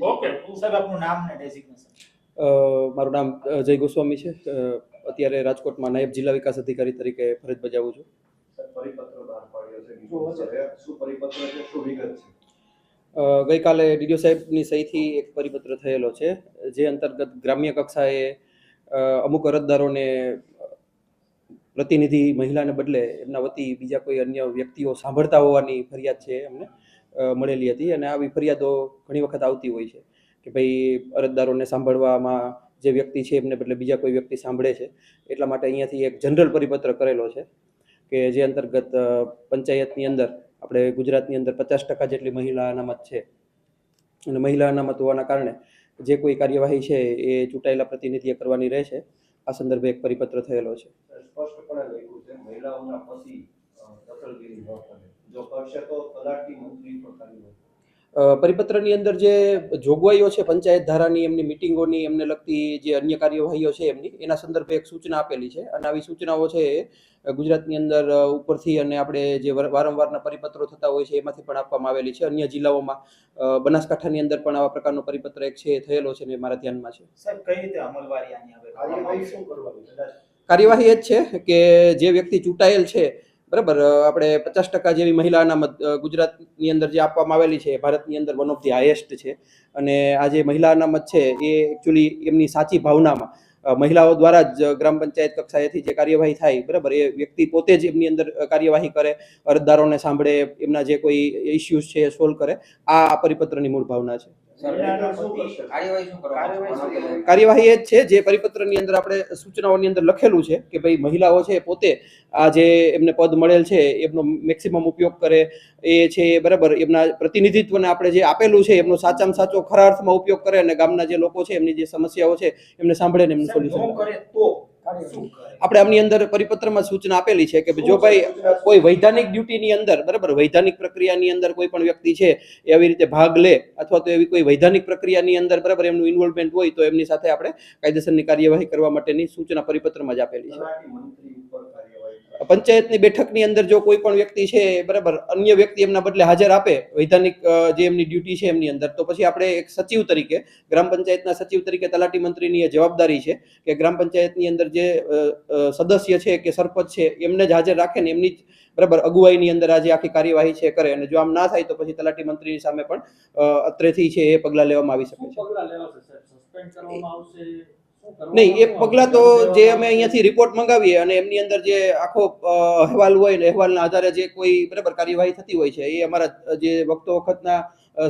Okay સાહેબ, આપનું નામ ને ડેઝિગ્નેશન? મારું નામ જય ગોસ્વામી છે. અત્યારે રાજકોટમાં નાયબ જિલ્લા વિકાસ અધિકારી તરીકે ફરજ બજાવું છું. ગઈકાલે ડીડીઓ સાહેબની સહીથી એક પરિપત્ર થયેલો છે, જે અંતર્ગત ગ્રામ્ય કક્ષાએ અમુક અરજદારોને પ્રતિનિધિ મહિલાને બદલે એમના વતી બીજા કોઈ અન્ય વ્યક્તિઓ સાંભળતા હોવાની ફરિયાદ છે અમને મળેલી હતી. અને આવી ફરિયાદો ઘણી વખત આવતી હોય છે કે ભાઈ અરજદારોને સાંભળવામાં જે વ્યક્તિ છે એમને બદલે બીજા કોઈ વ્યક્તિ સાંભળે છે. એટલા માટે અહીંયાથી એક જનરલ પરિપત્ર કરેલો છે કે જે અંતર્ગત પંચાયતની અંદર આપણે ગુજરાતની અંદર 50% જેટલી મહિલા અનામત છે, અને મહિલા અનામત હોવાના કારણે જે કોઈ કાર્યવાહી છે એ ચૂંટાયેલા પ્રતિનિધિએ કરવાની રહેશે. આ સંદર્ભે એક પરિપત્ર થયેલો છે. સ્પષ્ટપણે લખ્યું છે મહિલાઓના પછી દખલગીરી ન કરે, જો કરશે તો તલાટી મંત્રી પર કાર્યવાહી. પરિપત્રની અંદર જે જોગવાઈઓ છે પંચાયત ધારાની, એમની મિટિંગોની, એમને લગતી જે અન્ય કાર્યવાહીઓ છે એમની, એના સંદર્ભે એક સૂચના આપેલી છે. અને આવી સૂચનાઓ છે ગુજરાતની અંદર ઉપરથી અને આપણે જે વારંવારના પરિપત્રો થતા હોય છે એમાંથી પણ આપવામાં આવેલી છે. અન્ય જિલ્લાઓમાં બનાસકાંઠાની અંદર પણ આવા પ્રકારનો પરિપત્ર એક છે થયેલો છે ને મારા ધ્યાનમાં છે. સાહેબ, કઈ રીતે અમલવારી આની હવે કાર્યવાહી શું કરવાની? કાર્યવાહી એ જ છે કે જે વ્યક્તિ ચૂંટાયેલ છે, બરાબર, આપણે 50% જેવી મહિલા અનામત ગુજરાતની અંદર જે આપવામાં આવેલી છે, ભારતની અંદર વન ઓફ ધી હાઈએસ્ટ છે. અને આ જે મહિલા અનામત છે એ એકચ્યુઅલી એમની સાચી ભાવનામાં મહિલાઓ દ્વારા જ ગ્રામ પંચાયત કક્ષાએથી જે કાર્યવાહી થાય, બરાબર, એ વ્યક્તિ પોતે જ એમની અંદર કાર્યવાહી કરે, અરજદારોને સાંભળે, એમના જે કોઈ ઇસ્યુઝ છે એ સોલ્વ કરે. આ પરિપત્રની મૂળ ભાવના છે. કાર્યવાહી એ જ છે જે પરિપત્રની અંદર આપણે સૂચનાઓની અંદર લખેલું છે કે ભાઈ મહિલાઓ છે પોતે આ જે એમને પદ મળેલ છે એમનો મેક્સિમમ ઉપયોગ કરે, એ છે બરાબર, એમના પ્રતિનિધિત્વને આપણે જે આપેલું છે એમનો સાચામાં સાચો ખરા અર્થમાં ઉપયોગ કરે, અને ગામના જે લોકો છે એમની જે સમસ્યાઓ છે એમને સાંભળે ને એમનું સોલ્યુશન કરે. આપણે આમની અંદર પરિપત્રમાં સૂચના આપેલી છે કે જો ભાઈ કોઈ વૈધાનિક ડ્યુટીની અંદર, બરાબર, વૈધાનિક પ્રક્રિયાની અંદર કોઈ પણ વ્યક્તિ છે એ આવી રીતે ભાગ લે અથવા તો એવી કોઈ વૈધાનિક પ્રક્રિયાની અંદર, બરાબર, એમનું ઇન્વોલ્વમેન્ટ હોય તો એમની સાથે આપણે કાયદેસરની કાર્યવાહી કરવા માટેની સૂચના પરિપત્રમાં જ આપેલી છે. પંચાયતની બેઠકની અંદર જો કોઈ પણ વ્યક્તિ છે, બરાબર, અન્ય વ્યક્તિ એમના બદલે હાજર આપે વૈધાનિક જે એમની ડ્યુટી છે એમની અંદર, તો પછી આપણે એક સચિવ તરીકે, ગ્રામ પંચાયતના સચિવ તરીકે તલાટી મંત્રીની એ જવાબદારી છે કે ગ્રામ પંચાયતની અંદર જે સદસ્ય છે કે સરપંચ છે એમને જ હાજર રાખે ને એમની જ, બરાબર, અગુવાઈની અંદર આજે આખી કાર્યવાહી છે કરે. અને જો આમ ના થાય તો પછી તલાટી મંત્રીની સામે પણ અત્રેથી છે એ પગલાં લેવામાં આવી શકે છે. નહીં, એ પગલાં તો જે અમે અહીંયાથી રિપોર્ટ મંગાવીએ અને એમની અંદર જે આખો અહેવાલ હોય ને અહેવાલના આધારે જે કોઈ, બરાબર, કાર્યવાહી થતી હોય છે એ અમારા જે વખતો વખતના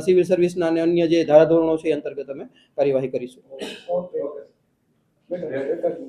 સિવિલ સર્વિસના અને અન્ય જે ધારાધોરણો છે એ અંતર્ગત અમે કાર્યવાહી કરીશું.